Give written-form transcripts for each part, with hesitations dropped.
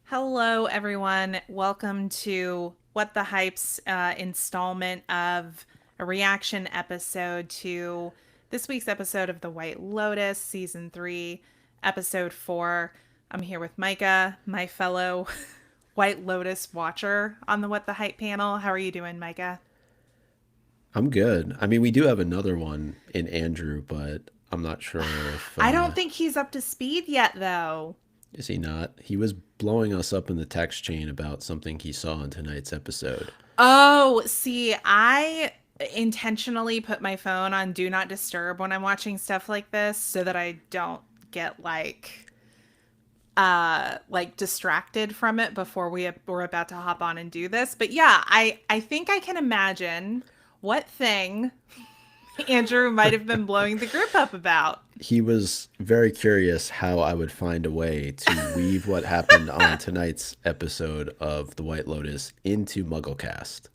Hello, everyone. Welcome to What the Hype's installment of a reaction episode to this week's episode of The White Lotus, Season 3, Episode 4. I'm here with Micah, my fellow White Lotus watcher on the What the Hype panel. How are you doing, Micah? I'm good. I mean, we do have another one in Andrew, but I'm not sure if I don't think he's up to speed yet, though. is he not? He was blowing us up in the text chain about something he saw in tonight's episode. Oh, see, I intentionally put my phone on do not disturb when I'm watching stuff like this so that I don't get like distracted from it before we're about to hop on and do this. But yeah, I think I can imagine what thing Andrew might have been blowing the group up about. He was very curious how I would find a way to weave what happened on tonight's episode of The White Lotus into MuggleCast.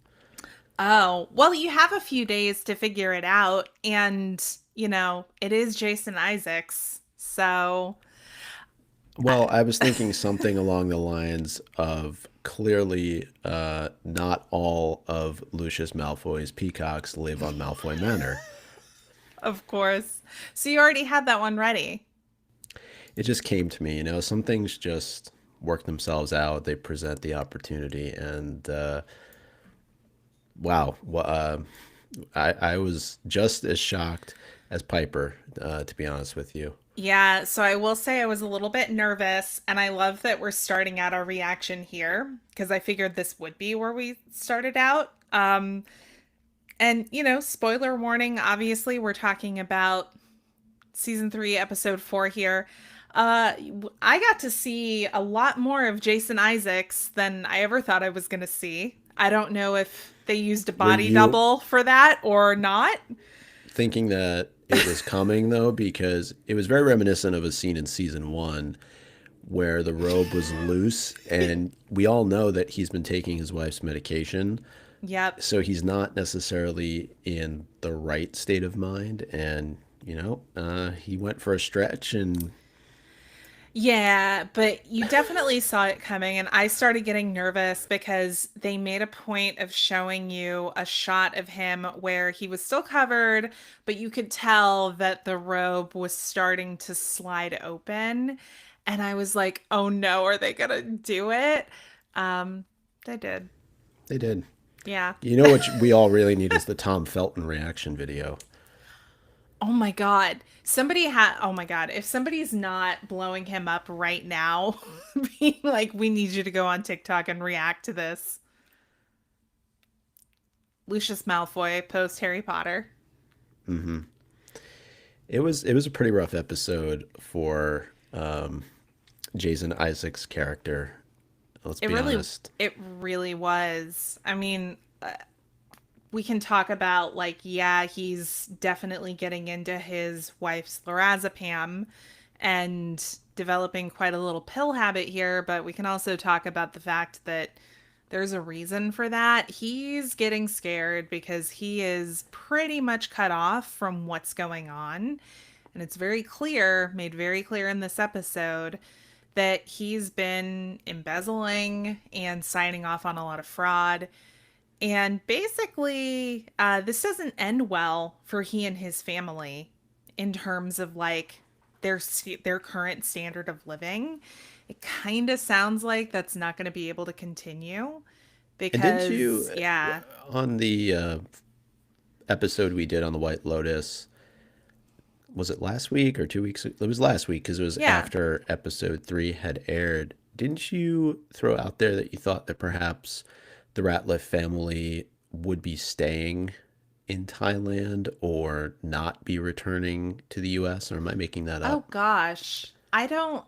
Oh, well, you have a few days to figure it out, and it is Jason Isaacs. So, Well, I was thinking something along the lines of clearly not all of Lucius Malfoy's peacocks live on Malfoy Manor. of course. So you already had that one ready. It just came to me, some things just work themselves out. They present the opportunity, and wow, I was just as shocked as Piper, to be honest with you. Yeah, so I will say I was a little bit nervous, and I love that we're starting out our reaction here because I figured this would be where we started out. And spoiler warning, obviously, we're talking about season 3, episode 4 here. I got to see a lot more of Jason Isaacs than I ever thought I was going to see. I don't know if they used a Were body you double for that or not. thinking that it was coming though? Because it was very reminiscent of a scene in season one where the robe was loose, and we all know that he's been taking his wife's medication. Yep. So he's not necessarily in the right state of mind. And, he went for a stretch and Yeah, but you definitely saw it coming, and I started getting nervous because they made a point of showing you a shot of him where he was still covered, but you could tell that the robe was starting to slide open. And I was like, oh no, are they gonna do it? Um, they did. they did. Yeah. You know what we all really need is the Tom Felton reaction video. Oh my God. Oh my God. If somebody's not blowing him up right now, being like, we need you to go on TikTok and react to this. Lucius Malfoy post Harry Potter. Hmm. It was a pretty rough episode for Jason Isaac's character. Let's It be really, honest. it really was. I mean, we can talk about like, yeah, he's definitely getting into his wife's lorazepam and developing quite a little pill habit here, but we can also talk about the fact that there's a reason for that. He's getting scared because he is pretty much cut off from what's going on. And it's very clear, made very clear in this episode, that he's been embezzling and signing off on a lot of fraud. And basically, this doesn't end well for he and his family in terms of like their current standard of living. It kind of sounds like that's not going to be able to continue And didn't you, because, yeah. on the episode we did on the White Lotus, was it last week or 2 weeks? It was last week because it was Yeah. after episode three had aired. Didn't you throw out there that you thought that perhaps the Ratliff family would be staying in Thailand or not be returning to the US? Or am I making that Oh up? gosh. I don't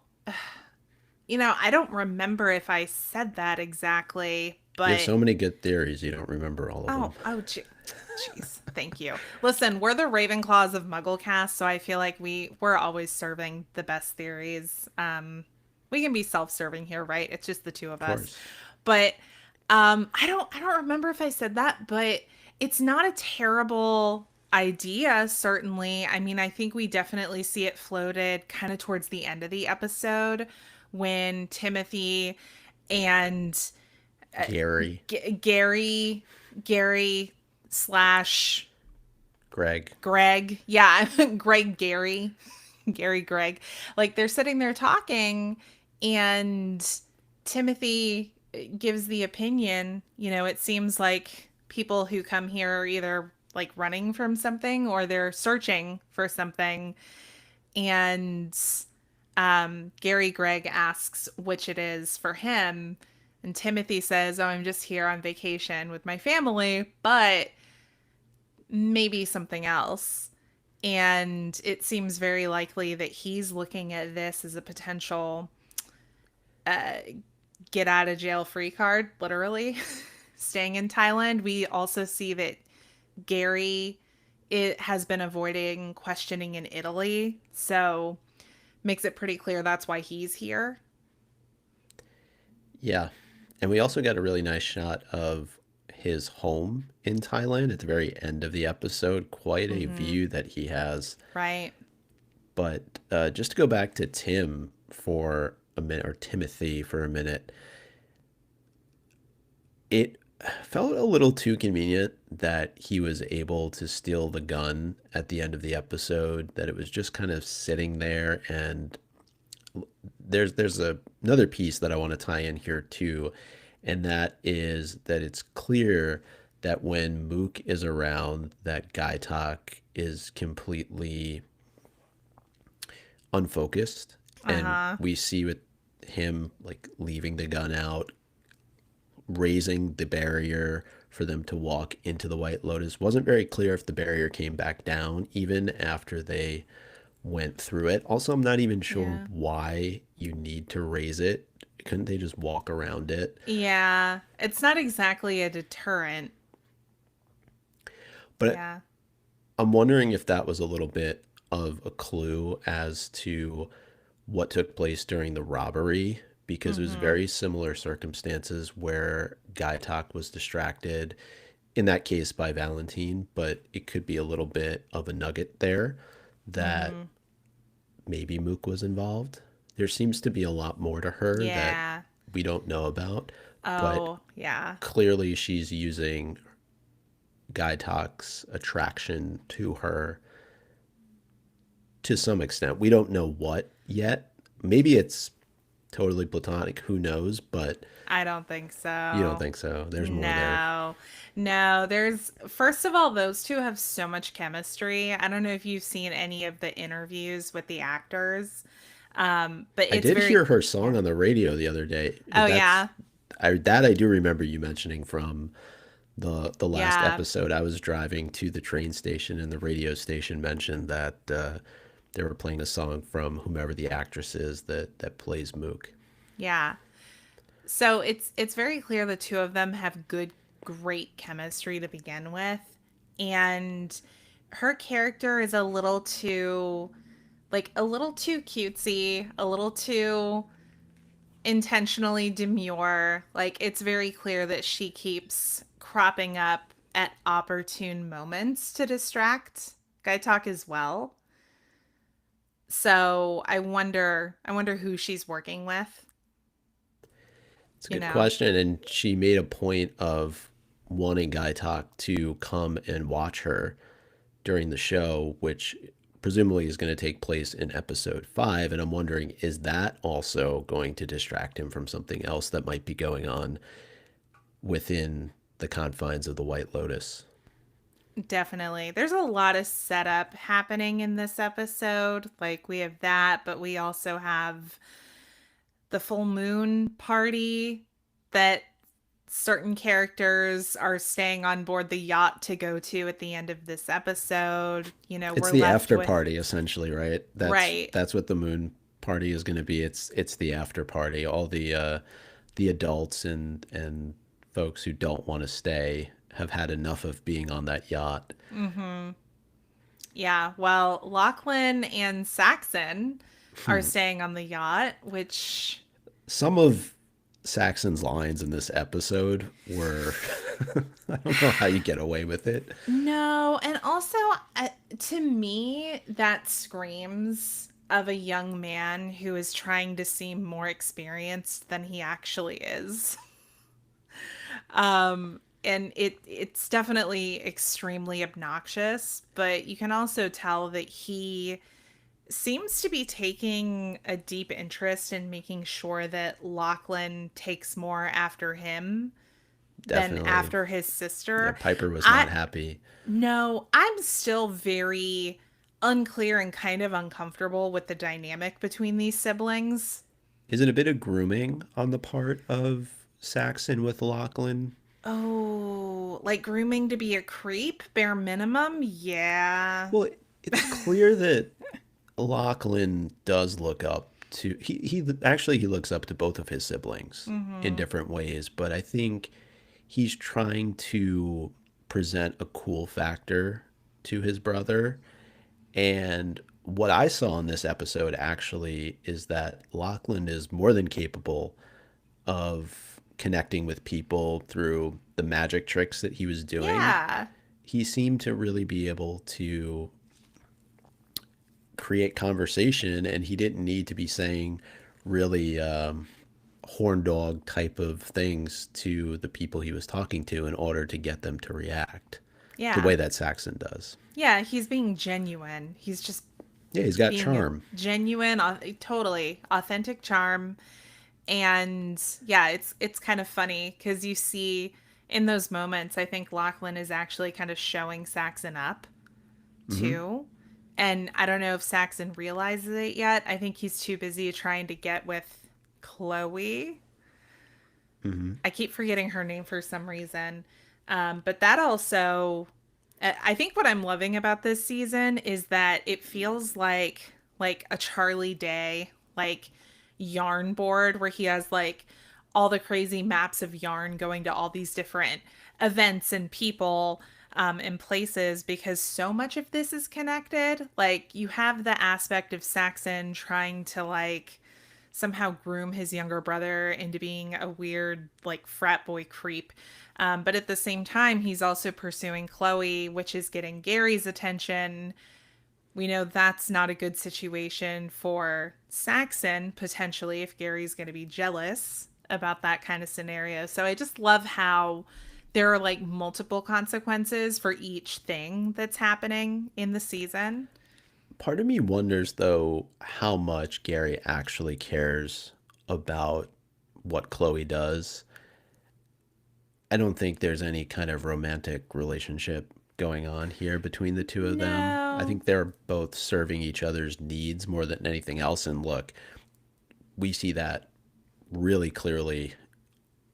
remember if I said that exactly, You have but so many good theories, you don't remember all of them. jeez. Thank you. Listen, we're the Ravenclaws of Mugglecast, so I feel like we're always serving the best theories. We can be self-serving here, right? It's just the two of Of us. course. But I don't remember if I said that, but it's not a terrible idea, certainly. I mean, I think we definitely see it floated kind of towards the end of the episode when Timothy and uh, Gary, Gary slash Greg. Greg. Yeah, Greg Gary. Gary Greg. Like they're sitting there talking and Timothy gives the opinion, it seems like people who come here are either like running from something or they're searching for something. And Gary Gregg asks which it is for him. And Timothy says, "Oh, I'm just here on vacation with my family, but maybe something else." And it seems very likely that he's looking at this as a potential uh, get out of jail free card, literally, staying in Thailand. We also see that Gary it has been avoiding questioning in Italy. So makes it pretty clear that's why he's here. Yeah. And we also got a really nice shot of his home in Thailand at the very end of the episode. Quite a Mm-hmm. view that he has. Right. But just to go back to Tim for a minute, or Timothy for a minute, it felt a little too convenient that he was able to steal the gun at the end of the episode, that it was just kind of sitting there. And another piece that I want to tie in here too, and that is that it's clear that when Mook is around, that Gaitak is completely unfocused, and Uh-huh. we see with him like leaving the gun out, raising the barrier for them to walk into the White Lotus. Wasn't very clear if the barrier came back down even after they went through it. Also, I'm not even sure Yeah. why you need to raise it. Couldn't they just walk around it? Yeah. It's not exactly a deterrent. But Yeah. I'm wondering if that was a little bit of a clue as to what took place during the robbery, because it was Mm-hmm. very similar circumstances where Gaitak was distracted, in that case by Valentine, but it could be a little bit of a nugget there that Mm-hmm. maybe Mook was involved. There seems to be a lot more to her that Yeah. we don't know about, but Oh, yeah. clearly she's using Gaitak's attraction to her to some extent. We don't know what yet. Maybe it's totally platonic, who knows, but I don't think you don't so. think so. There's more there. No. No, there's first of all, those two have so much chemistry. I don't know if you've seen any of the interviews with the actors. But I it's did very hear her song yeah. on the radio the other day. Oh That's yeah. I do remember you mentioning from the last Yeah. episode. I was driving to the train station and the radio station mentioned that they were playing a song from whomever the actress is that plays Mook. Yeah. So it's very clear the two of them have good great chemistry to begin with. And her character is a little too cutesy, a little too intentionally demure. Like it's very clear that she keeps cropping up at opportune moments to distract Gaitak as well. So I wonder who she's working with, It's a you good know. question, and she made a point of wanting Gaitak to come and watch her during the show, which presumably is going to take place in episode 5. And I'm wondering, is that also going to distract him from something else that might be going on within the confines of the White Lotus? Definitely. There's a lot of setup happening in this episode. Like we have that, but we also have the full moon party that certain characters are staying on board the yacht to go to at the end of this episode. It's We're the left after with party essentially, right? right. That's what the moon party is going to be. It's the after party. All the adults and folks who don't want to stay have had enough of being on that yacht. Mhm. Yeah, well, Lachlan and Saxon are staying on the yacht, which Some of Saxon's lines in this episode were I don't know how you get away with it. no, and also to me that screams of a young man who is trying to seem more experienced than he actually is. And it's definitely extremely obnoxious, but you can also tell that he seems to be taking a deep interest in making sure that Lachlan takes more after him than Definitely. after his Yeah, sister. Piper was I not happy. No, I'm still very unclear and kind of uncomfortable with the dynamic between these siblings. Is it a bit of grooming on the part of Saxon with Lachlan? Oh, like grooming to be a creep, bare minimum? Yeah. Well, it's clear that Lachlan does look up to he actually he looks up to both of his siblings in Mm-hmm. different ways, but I think he's trying to present a cool factor to his brother. And what I saw in this episode actually is that Lachlan is more than capable of connecting with people through the magic tricks that he was doing. Yeah. He seemed to really be able to create conversation, and he didn't need to be saying really horn dog type of things to the people he was talking to in order to get them to react the Yeah. way that Saxon does. Yeah, he's being genuine. He's just Yeah, he's got being a charm. genuine, totally authentic charm. And yeah, it's kind of funny because you see in those moments, I think Lachlan is actually kind of showing Saxon up Mm-hmm. too. And I don't know if Saxon realizes it yet. I think he's too busy trying to get with Chloe. Mm-hmm. I keep forgetting her name for some reason. But that also, I think what I'm loving about this season is that it feels like a Charlie Day like yarn board where he has like all the crazy maps of yarn going to all these different events and people and places because so much of this is connected. Like you have the aspect of Saxon trying to like somehow groom his younger brother into being a weird like frat boy creep. But at the same time, he's also pursuing Chloe, which is getting Gary's attention. We know that's not a good situation for Saxon, potentially, if Gary's going to be jealous about that kind of scenario. So I just love how there are like multiple consequences for each thing that's happening in the season. Part of me wonders, though, how much Gary actually cares about what Chloe does. I don't think there's any kind of romantic relationship going on here between the two of them. I No. think they're both serving each other's needs more than anything else. And look, we see that really clearly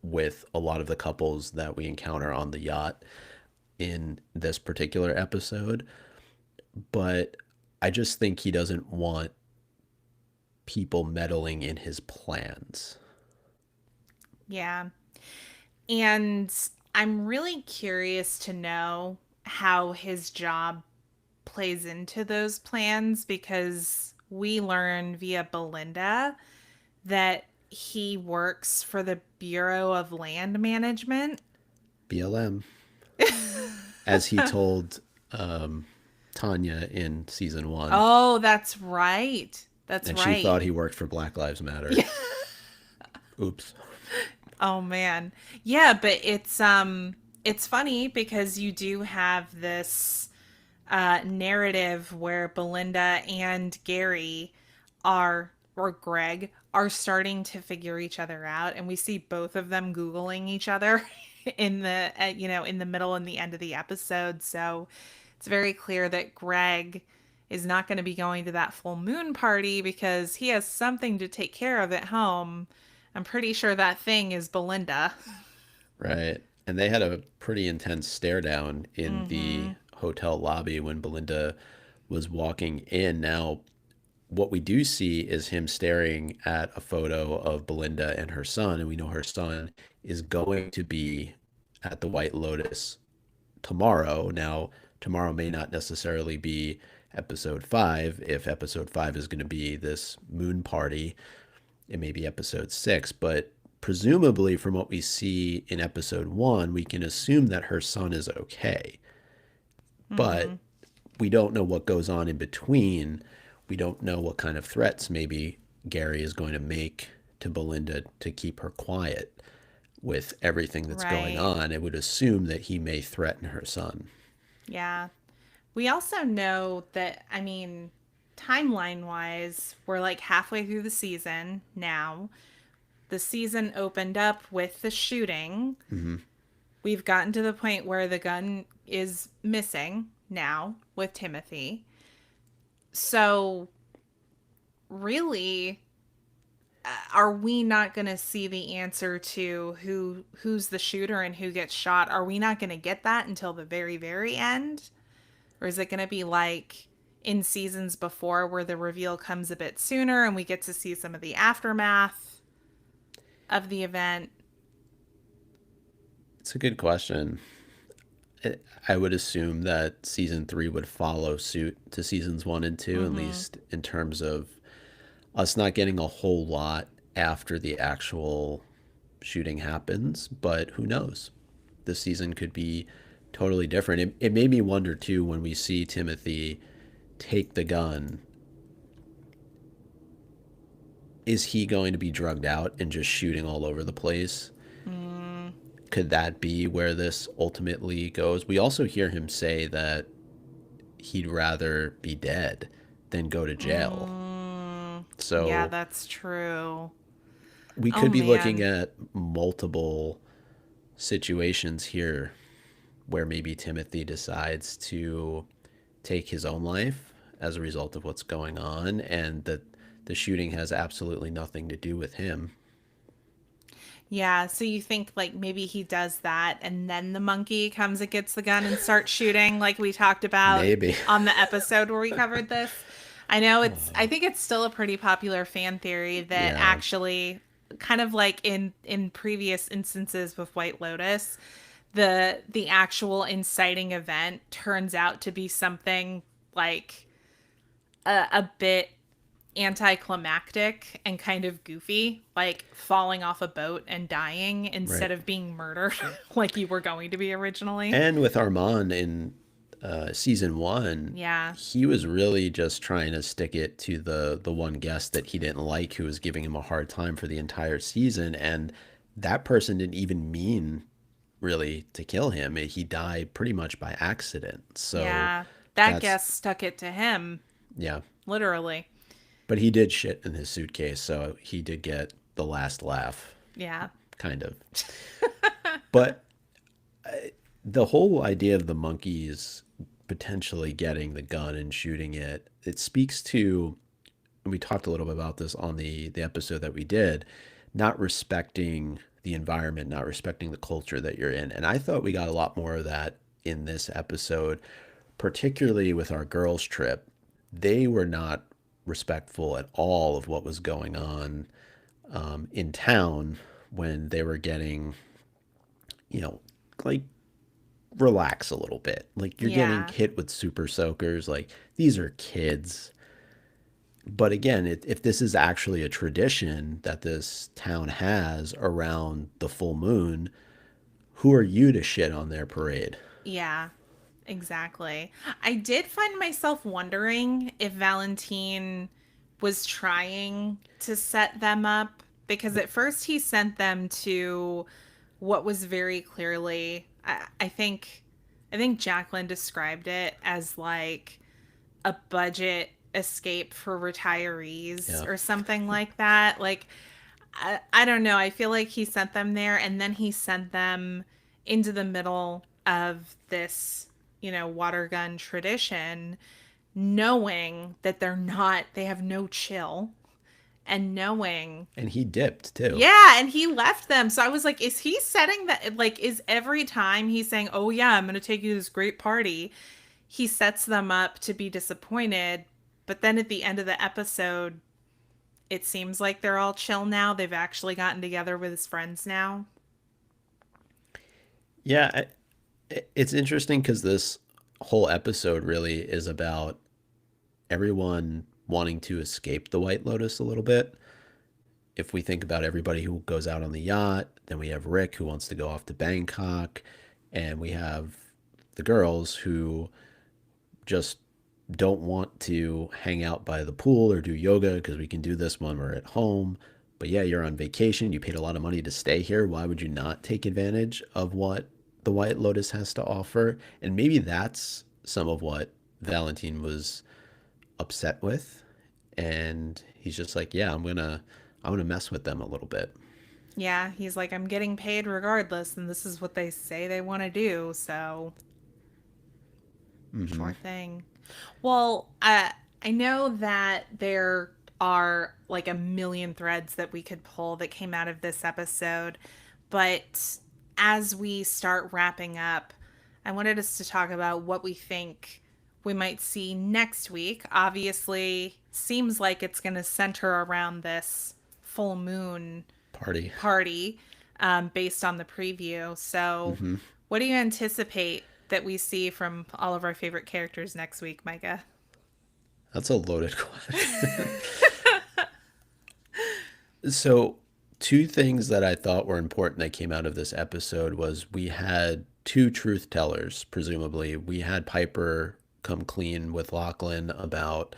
with a lot of the couples that we encounter on the yacht in this particular episode. But I just think he doesn't want people meddling in his plans. Yeah. And I'm really curious to know how his job plays into those plans because we learn via Belinda that he works for the Bureau of Land Management. BLM, as he told um, Tanya in season one, Oh, that's right. That's and she right. thought he worked for Black Lives Matter. Yeah. Oops. Oh man. Yeah, but it's funny because you do have this narrative where Belinda and Gary or Greg are starting to figure each other out, and we see both of them Googling each other in the in the middle and the end of the episode. So it's very clear that Greg is not going to be going to that full moon party because he has something to take care of at home. I'm pretty sure that thing is Belinda. Right. And they had a pretty intense stare down in the Mm-hmm. hotel lobby when Belinda was walking in. Now, what we do see is him staring at a photo of Belinda and her son, and we know her son is going to be at the White Lotus tomorrow. Now, tomorrow may not necessarily be episode 5. If episode 5 is going to be this moon party, it may be episode 6, but presumably from what we see in episode 1, we can assume that her son is okay. Mm-hmm. But we don't know what goes on in between We don't know what kind of threats maybe Gary is going to make to Belinda to keep her quiet with everything that's going Right. on. It would assume that he may threaten her son. Yeah. We also know that, I mean, timeline wise, we're like halfway through the season now. The season opened up with the shooting. Mm-hmm. We've gotten to the point where the gun is missing now with Timothy. So, really, are we not going to see the answer to who's the shooter and who gets shot? Are we not going to get that until the very very end? Or is it going to be like in seasons before where the reveal comes a bit sooner and we get to see some of the aftermath of the event? It's a good question. I would assume that season three would follow suit to seasons one and two, at Mm-hmm. least in terms of us not getting a whole lot after the actual shooting happens. But who knows? This season could be totally different. It made me wonder too when we see Timothy take the gun. Is he going to be drugged out and just shooting all over the place? Mm, Could that be where this ultimately goes? We also hear him say that he'd rather be dead than go to jail. yeah, So that's true. we Oh could be looking man. at multiple situations here where maybe Timothy decides to take his own life as a result of what's going on, and that the shooting has absolutely nothing to do with him. Yeah, so you think like maybe he does that and then the monkey comes and gets the gun and starts shooting like we talked about Maybe. on the episode where we covered this. I think it's still a pretty popular fan theory that Yeah. actually kind of like in previous instances with White Lotus, the actual inciting event turns out to be something like a bit anticlimactic and kind of goofy, like falling off a boat and dying Right. instead of being murdered like you were going to be originally. And with Armand in season one, Yeah. he was really just trying to stick it to the one guest that he didn't like, who was giving him a hard time for the entire season, and that person didn't even mean really to kill him. He died pretty much by accident. So Yeah. That that's guest stuck it to him, yeah. literally. But he did shit in his suitcase, so he did get the last laugh, Yeah. kind of. But the whole idea of the monkeys potentially getting the gun and shooting it, it speaks to, and we talked a little bit about this on the episode that we did, not respecting the environment, not respecting the culture that you're in. And I thought we got a lot more of that in this episode, particularly with our girls' trip. They were not respectful at all of what was going on in town when they were getting, you know, like relax a little bit. Like you're getting Yeah. hit with super soakers. Like these are kids. But again, if this is actually a tradition that this town has around the full moon, who are you to shit on their parade? Yeah. Exactly. I did find myself wondering if Valentine was trying to set them up because at first he sent them to what was very clearly I think Jacqueline described it as like a budget escape for retirees Yeah. or something like that. Like I don't know. I feel like he sent them there and then he sent them into the middle of this, water gun tradition, knowing that they have no chill and knowing, And he dipped too. yeah, and he left them. So I was like, is he setting that, like, is every time he's saying, oh, yeah, I'm going to take you to this great party, he sets them up to be disappointed. But then at the end of the episode, it seems like they're all chill now. They've actually gotten together with his friends now. Yeah, it's interesting because this whole episode really is about everyone wanting to escape the White Lotus a little bit. If we think about everybody who goes out on the yacht, then we have Rick who wants to go off to Bangkok, and we have the girls who just don't want to hang out by the pool or do yoga because we can do this when we're at home. But yeah, you're on vacation. You paid a lot of money to stay here. Why would you not take advantage of what the White Lotus has to offer? And maybe that's some of what Valentine was upset with. And he's just like, yeah, I'm gonna mess with them a little bit. Yeah, he's like, I'm getting paid regardless, and this is what they say they want to do, so Mm-hmm. sure thing. Well, I know that there are like a million threads that we could pull that came out of this episode, but as we start wrapping up, I wanted us to talk about what we think we might see next week. Obviously, seems like it's going to center around this full moon Party. party based on the preview. So, Mm-hmm. what do you anticipate that we see from all of our favorite characters next week, Micah? That's a loaded question. So, two things that I thought were important that came out of this episode was we had two truth tellers, presumably. We had Piper come clean with Lachlan about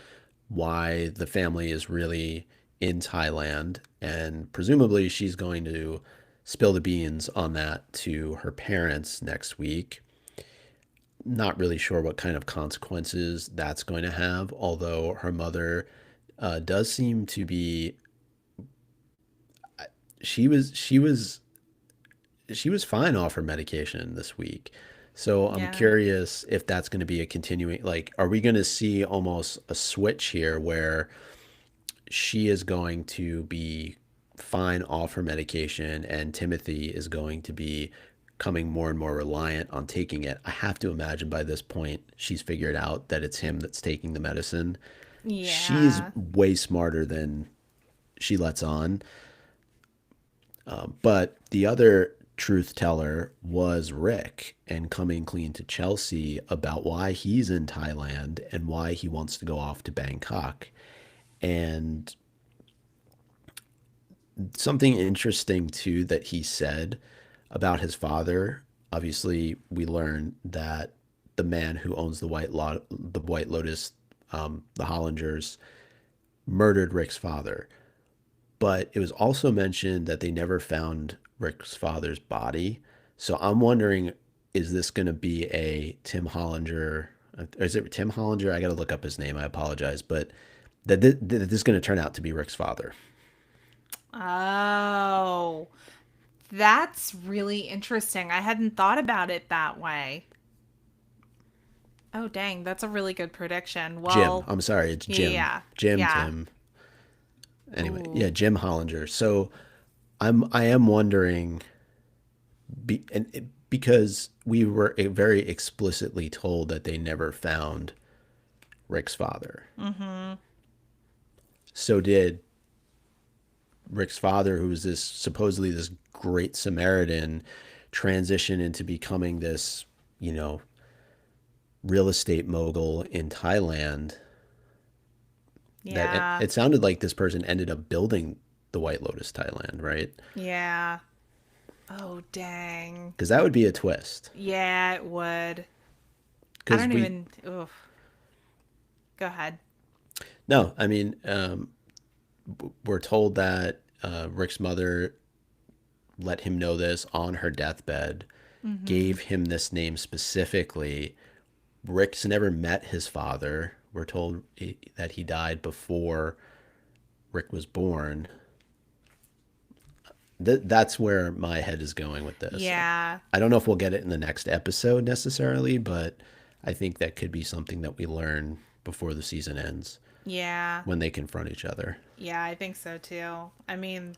why the family is really in Thailand, and presumably she's going to spill the beans on that to her parents next week. Not really sure what kind of consequences that's going to have, although her mother does seem to be she was she was fine off her medication this week. So I'm Yeah. curious if that's going to be a continuing, like, are we going to see almost a switch here where she is going to be fine off her medication and Timothy is going to be coming more and more reliant on taking it? I have to imagine by this point she's figured out that it's him that's taking the medicine. She's Yeah. way smarter than she lets on. But the other truth teller was Rick and coming clean to Chelsea about why he's in Thailand and why he wants to go off to Bangkok. And something interesting too that he said about his father. Obviously, we learn that the man who owns the White Lotus, the Hollingers, murdered Rick's father. But it was also mentioned that they never found Rick's father's body. So I'm wondering, is this going to be a Tim Hollinger? Is it Tim Hollinger? I got to look up his name. I apologize, but that this is going to turn out to be Rick's father. Oh, that's really interesting. I hadn't thought about it that way. Oh, dang, that's a really good prediction. Jim. Well, I'm sorry, it's Jim. yeah, Jim yeah. Tim. Anyway, yeah, Ooh, Jim Hollinger. So I am wondering, because we were very explicitly told that they never found Rick's father. mm-hmm. So did Rick's father, who was this supposedly this great Samaritan, transition into becoming this, you know, real estate mogul in Thailand. That Yeah, it sounded like this person ended up building the White Lotus Thailand, right? yeah. Oh, dang. Because that would be a twist. Yeah, it would. I Because don't we even. Oof. Go ahead. no, I mean, we're told that Rick's mother let him know this on her deathbed, Mm-hmm. gave him this name specifically. Rick's never met his father. We're told that he died before Rick was born. That's where my head is going with this. Yeah, I don't know if we'll get it in the next episode necessarily, but I think that could be something that we learn before the season ends yeah, when they confront each other. yeah. I think so too. I mean,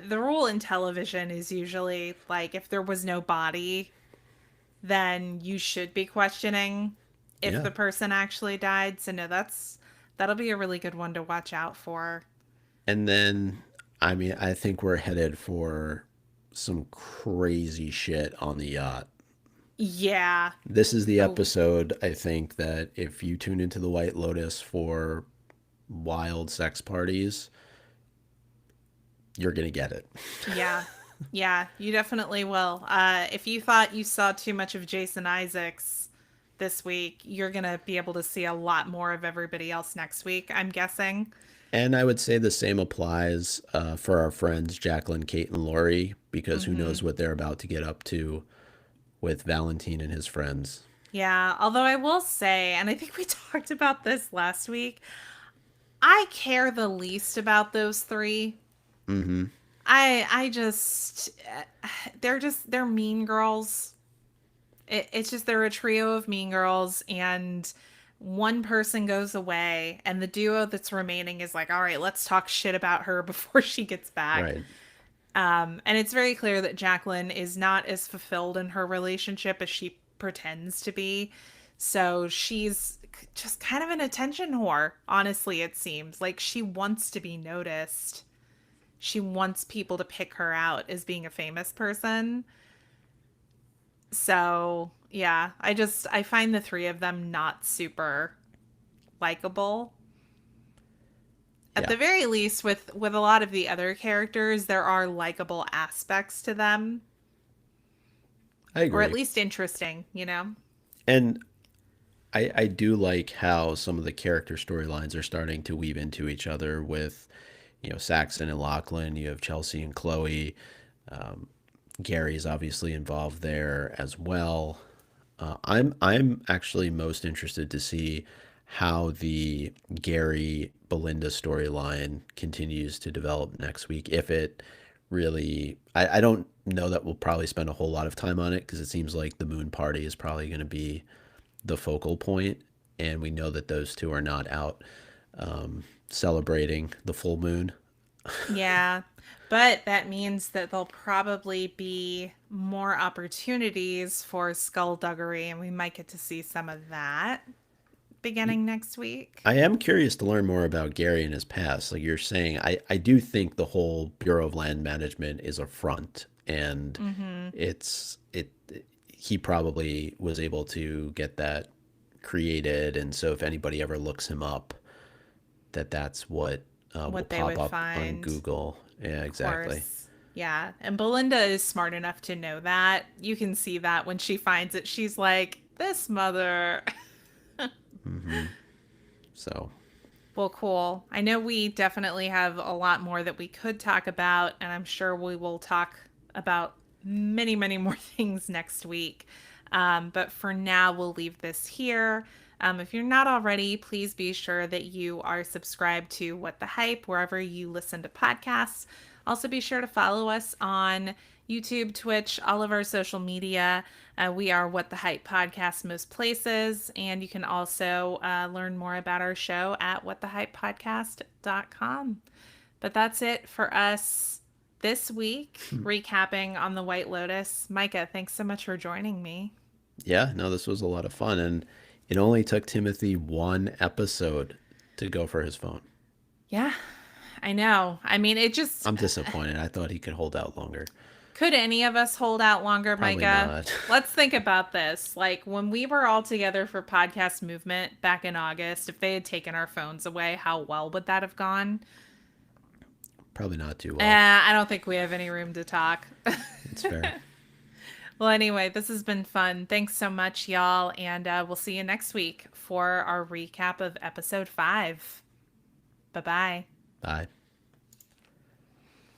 the rule in television is usually like if there was no body, then you should be questioning if Yeah. the person actually died. So no, that'll be a really good one to watch out for. And then, I mean, I think we're headed for some crazy shit on the yacht. Yeah. This is the Oh, episode, I think, that if you tune into the White Lotus for wild sex parties, you're going to get it. yeah. Yeah, you definitely will. If you thought you saw too much of Jason Isaacs, this week, you're going to be able to see a lot more of everybody else next week, I'm guessing. And I would say the same applies for our friends Jacqueline, Kate, and Lori, because who Hmm. knows what they're about to get up to with Valentine and his friends. Yeah, although I will say, and I think we talked about this last week, I care the least about those three. Mm-hmm. I just they're mean girls. It's just they're a trio of mean girls, and one person goes away, and the duo that's remaining is like, all right, let's talk shit about her before she gets back. Right. And it's very clear that Jacqueline is not as fulfilled in her relationship as she pretends to be. So she's just kind of an attention whore, honestly, it seems. Like she wants to be noticed. She wants people to pick her out as being a famous person. So, yeah, I find the three of them not super likable. At Yeah, the very least, with a lot of the other characters, there are likable aspects to them, I or at agree. least interesting, you know? And I do like how some of the character storylines are starting to weave into each other with, Saxon and Lachlan. You have Chelsea and Chloe. Um, Gary's obviously involved there as well. I'm actually most interested to see how the Gary Belinda storyline continues to develop next week. If it really, I don't know that we'll probably spend a whole lot of time on it because it seems like the moon party is probably going to be the focal point, and we know that those two are not out celebrating the full moon. Yeah. But that means that there'll probably be more opportunities for skullduggery, and we might get to see some of that beginning next week. I am curious to learn more about Gary and his past. Like you're saying, I do think the whole Bureau of Land Management is a front, and Mm-hmm. it's it. He probably was able to get that created, and so if anybody ever looks him up, that's what will What they pop would up on find. Google. Yeah, Of exactly. course. Yeah. And Belinda is smart enough to know that. You can see that when she finds it. She's like, this mother. Hmm. So Well, cool. I know we definitely have a lot more that we could talk about, and I'm sure we will talk about many, many more things next week. But for now, we'll leave this here. If you're not already, please be sure that you are subscribed to What the Hype wherever you listen to podcasts. Also, be sure to follow us on YouTube, Twitch, all of our social media. We are What the Hype Podcast most places. And you can also learn more about our show at whatthehypepodcast.com. But that's it for us this week, recapping on the White Lotus. Micah, thanks so much for joining me. yeah, no, this was a lot of fun, and it only took Timothy one episode to go for his phone. Yeah, I know. I mean, it just I'm disappointed. I thought he could hold out longer. could any of us hold out longer, Probably Micah? not. Let's think about this. Like when we were all together for Podcast Movement back in August, if they had taken our phones away, how well would that have gone? Probably not too well. I don't think we have any room to talk. It's fair. Well, anyway, this has been fun. Thanks so much, y'all. And we'll see you next week for our recap of episode 5. Bye bye. Bye.